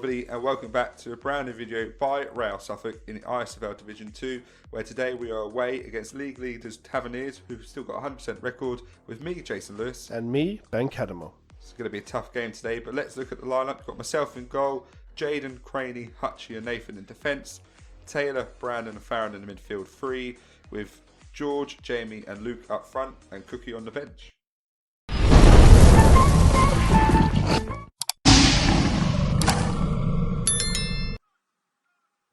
everybody, and welcome back to a brand new video by Real Suffolk in the ISFL Division 2, where today we are away against league leaders Taverniers, who've still got a 100% record, with me, Jason Lewis. And me, Ben Cadamo. It's going to be a tough game today, but let's look at the lineup. We've got myself in goal, Jaden, Craney, Hutchie and Nathan in defence, Taylor, Brandon and Farron in the midfield three, with George, Jamie and Luke up front, and Cookie on the bench.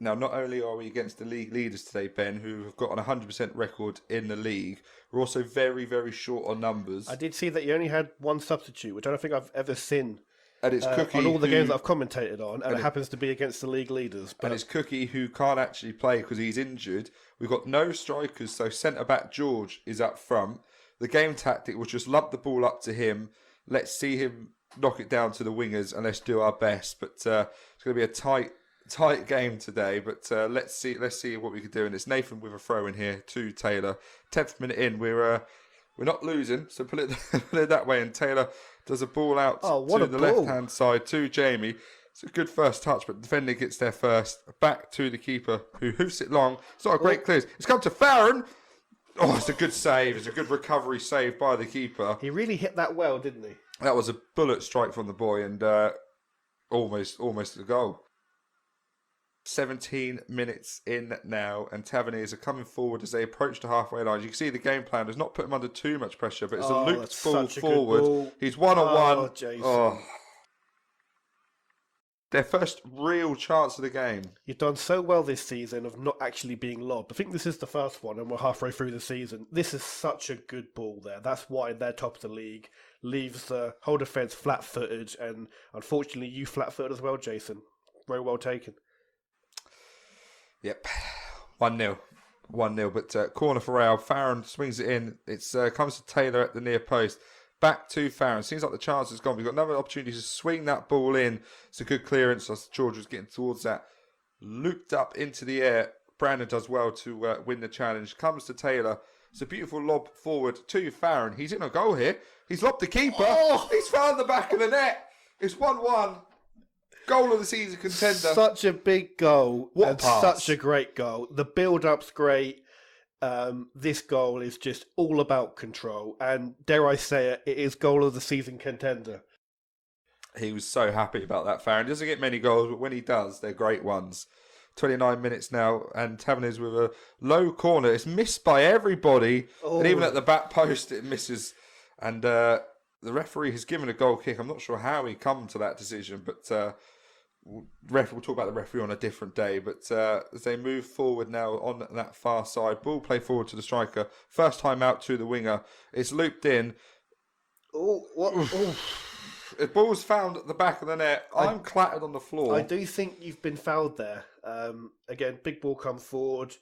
Now, not only are we against the league leaders today, Ben, who have got an 100% record in the league, we're also very, very short on numbers. I did see that you only had one substitute, which I don't think I've ever seen and it's Cookie on all the games that I've commentated on, and it happens to be against the league leaders. But... And it's Cookie who can't actually play because he's injured. We've got no strikers, so centre-back George is up front. The game tactic was just lump the ball up to him, let's see him knock it down to the wingers, and let's do our best. But it's going to be a tight game today, but let's see what we can do. And it's Nathan with a throw in here to Taylor. 10th minute in, we're not losing, so put it that way. And Taylor does a ball out to the left hand side to Jamie. It's a good first touch, but the defender gets there first. Back to the keeper who hoofs it long. It's not a great clearance. It's come to Farron. Oh, it's a good save. It's a good recovery save by the keeper. He really hit that well, didn't he? That was a bullet strike from the boy, and almost a goal. 17 minutes in now, and Taverniers are coming forward as they approach the halfway line. You can see the game plan does not put him under too much pressure, but it's a looped ball forward. He's one-on-one. Their first real chance of the game. You've done so well this season of not actually being lobbed. I think this is the first one, and we're halfway through the season. This is such a good ball there. That's why they're top of the league. Leaves the whole defence flat-footed, and unfortunately you flat-footed as well, Jason. Very well taken. Yep, 1-0, but corner for Real. Farron swings it in. It comes to Taylor at the near post. Back to Farron. Seems like the chance is gone. We've got another opportunity to swing that ball in. It's a good clearance as George was getting towards that. Looped up into the air. Brandon does well to win the challenge. Comes to Taylor. It's a beautiful lob forward to Farron. He's in a goal here. He's lobbed the keeper. He's found the back of the net. It's 1-1. Goal of the season contender. Such a big goal. What and pass. Such a great goal. The build-up's great. This goal is just all about control. And dare I say it, it is goal of the season contender. He was so happy about that, Farron. He doesn't get many goals, but when he does, they're great ones. 29 minutes now, and Taverniers with a low corner. It's missed by everybody. And even at the back post, it misses. And the referee has given a goal kick. I'm not sure how he come to that decision, but... we'll talk about the referee on a different day, but as they move forward now on that far side, ball play forward to the striker, first time out to the winger, it's looped in. The ball's found at the back of the net. I'm clattered on the floor. I do think you've been fouled there. Again, big ball come forward.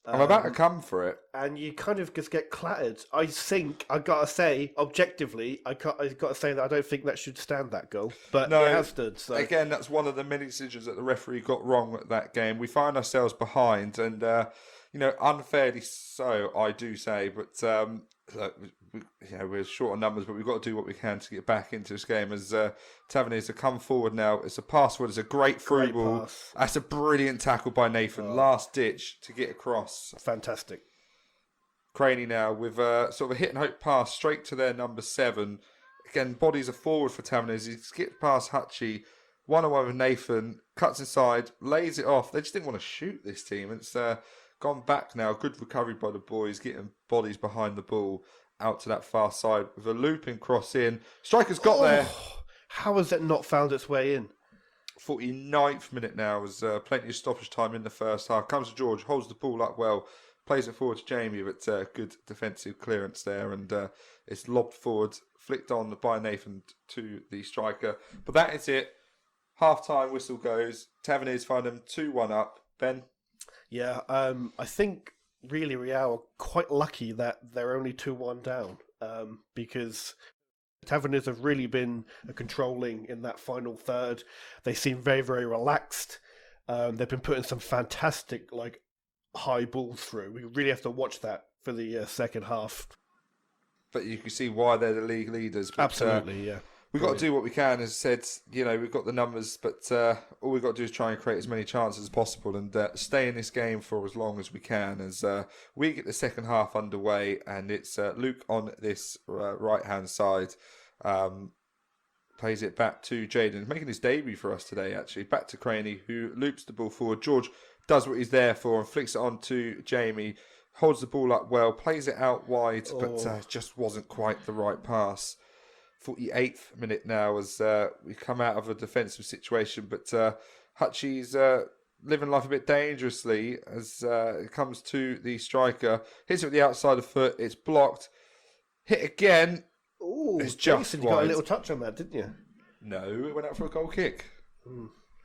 I'm about to come for it. And you kind of just get clattered. I think, I got to say, objectively, I've got to say that I don't think that should stand, that goal. But it has stood. So. Again, that's one of the many decisions that the referee got wrong at that game. We find ourselves behind, and, unfairly so, I do say. But, we're short on numbers, but we've got to do what we can to get back into this game as Taverniers have come forward now. It's a pass forward. It's a great through ball. Pass. That's a brilliant tackle by Nathan. Last ditch to get across. Fantastic. Craney now with sort of a hit and hope pass straight to their number 7. Again, bodies are forward for Taverniers. He skips past Hutchie. 1-on-1 with Nathan. Cuts inside. Lays it off. They just didn't want to shoot this team. It's gone back now. Good recovery by the boys. Getting bodies behind the ball. Out to that far side with a looping cross in. Striker's got there. How has it not found its way in? 49th minute now. Was plenty of stoppage time in the first half. Comes to George, holds the ball up well, plays it forward to Jamie, but good defensive clearance there, and it's lobbed forward, flicked on by Nathan to the striker. But that is it. Half-time whistle goes. Taverniers find them 2-1 up. Ben? Yeah, I think... really, Real are quite lucky that they're only 2-1 down because Taverniers have really been controlling in that final third. They seem very, very relaxed. They've been putting some fantastic high balls through. We really have to watch that for the second half. But you can see why they're the league leaders. But, absolutely, yeah. We've got to do what we can. As I said, we've got the numbers, but all we've got to do is try and create as many chances as possible and stay in this game for as long as we can. As we get the second half underway, and it's Luke on this right-hand side. Plays it back to Jaden, making his debut for us today, actually. Back to Craney, who loops the ball forward. George does what he's there for and flicks it on to Jamie. Holds the ball up well, plays it out wide, but just wasn't quite the right pass. 48th minute now as we come out of a defensive situation, but Hutchie's living life a bit dangerously as it comes to the striker. Hits it with the outside of the foot, it's blocked. Hit again. Ooh, it's Jason, just you got a wide. little touch on that, didn't you? No, it went out for a goal kick.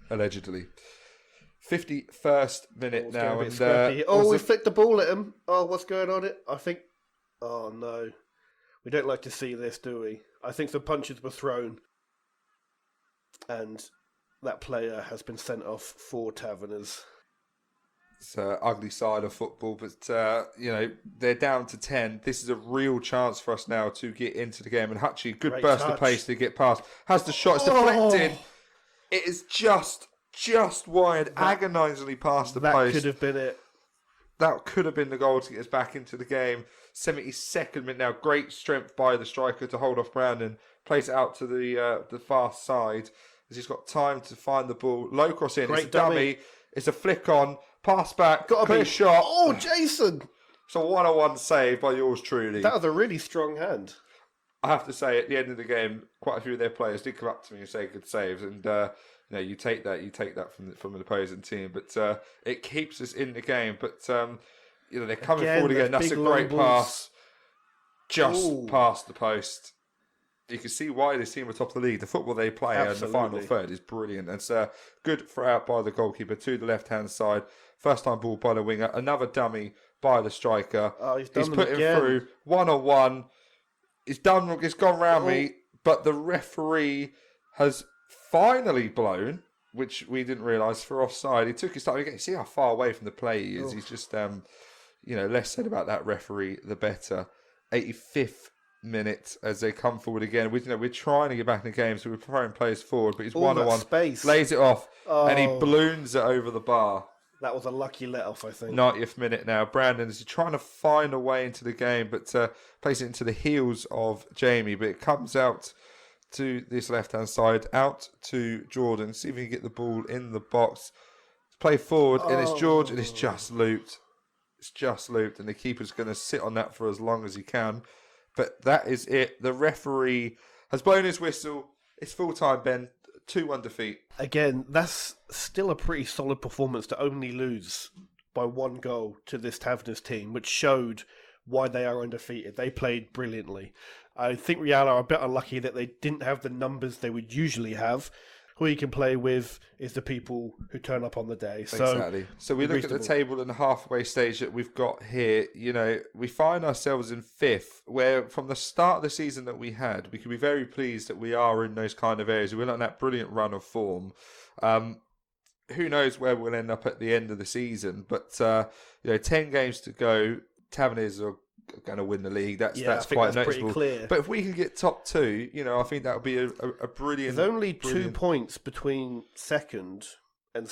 Allegedly. 51st minute now. And, we flicked the ball at him. Oh, what's going on? I think... Oh, no. We don't like to see this, do we? I think the punches were thrown. And that player has been sent off for Taverners. It's an ugly side of football, but, they're down to 10. This is a real chance for us now to get into the game. And Hutchie, good Great burst touch. of pace to get past. Has the shot, it's deflected. It is just wide, agonisingly past the post. That could have been it. That could have been the goal to get us back into the game. 72nd minute now. Great strength by the striker to hold off Brandon. Plays it out to the far side as he's got time to find the ball. Low cross in. Great it's a dummy. It's a flick on. Pass back. Clear shot. Oh, Jason! It's a 1-on-1 save by yours truly. That was a really strong hand. I have to say, at the end of the game, quite a few of their players did come up to me and say good saves. And, you take that from an opposing team. But it keeps us in the game. But, they're coming forward again. That's a great pass. Just past the post. You can see why this team are top of the league. The football they play in the final third is brilliant. And it's good throw out by the goalkeeper to the left-hand side. First time ball by the winger. Another dummy by the striker. Oh, he's put him through. 1-on-1. It's gone round me. But the referee has finally blown, which we didn't realise, for offside. He took his time. You can see how far away from the play he is. He's just, less said about that referee, the better. 85th minute as they come forward again. We're trying to get back in the game, so we're throwing players forward, but he's 1-on-1. Lays it off, and he balloons it over the bar. That was a lucky let-off, I think. 90th minute now. Brandon is trying to find a way into the game, but plays it into the heels of Jamie, but it comes out to this left-hand side, out to Jordan. See if he can get the ball in the box. Play forward, and it's George, and it's just looped. It's just looped, and the keeper's going to sit on that for as long as he can. But that is it. The referee has blown his whistle. It's full-time, Ben. 2-1 defeat. Again, that's still a pretty solid performance to only lose by one goal to this Taverners team, which showed why they are undefeated. They played brilliantly. I think Real are a bit unlucky that they didn't have the numbers they would usually have. Who you can play with is the people who turn up on the day. Exactly. So we look at the table and the halfway stage that we've got here. We find ourselves in 5th, where from the start of the season that we had, we can be very pleased that we are in those kind of areas. We're on that brilliant run of form. Who knows where we'll end up at the end of the season? But 10 games to go. Taverniers are going to win the league. That's quite noticeable. Clear. But if we can get top 2, I think that would be a brilliant. There's only 2 points between second and